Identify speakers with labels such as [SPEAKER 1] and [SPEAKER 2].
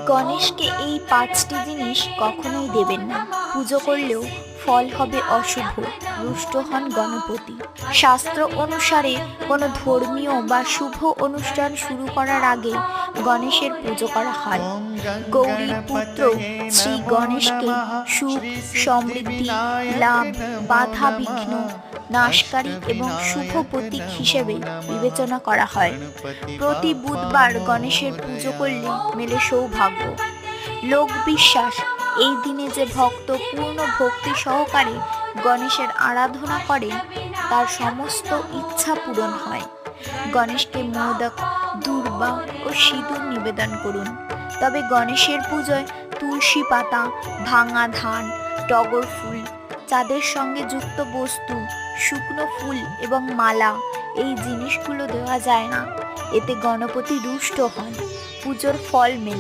[SPEAKER 1] গণেশকে এই 5টি জিনিস কখনোই দেবেন না। পুজো করলেও ফল হবে অশুভ, রুষ্ট হন গণপতি। শাস্ত্র অনুসারে কোনো ধর্মীয় বা শুভ অনুষ্ঠান শুরু করার আগে গণেশের পুজো করা হয়। গৌরীর পুত্র শ্রী গণেশকে সুখ, সমৃদ্ধি, লাভ, বাধা বিঘ্ন নাশকারী এবং শুভ প্রতীক হিসেবে বিবেচনা করা হয়। প্রতি বুধবার গণেশের পুজো করলে মেলে সৌভাগ্য। লোক বিশ্বাস, এই দিনে যে ভক্ত পূর্ণ ভক্তি সহকারে গণেশের আরাধনা করেন তার সমস্ত ইচ্ছা পূরণ হয়। গণেশকে মোদক, দূর্বা ও সিঁদুর নিবেদন করুন। তবে গণেশের পুজোয় তুলসী পাতা, ভাঙা ধান, টগর ফুল, চাঁদের সঙ্গে যুক্ত বস্তু, শুকনো ফুল এবং মালা এই জিনিসগুলো দেওয়া যায় না। এতে গণপতি রুষ্ট হন, পুজোর ফল মেলে না।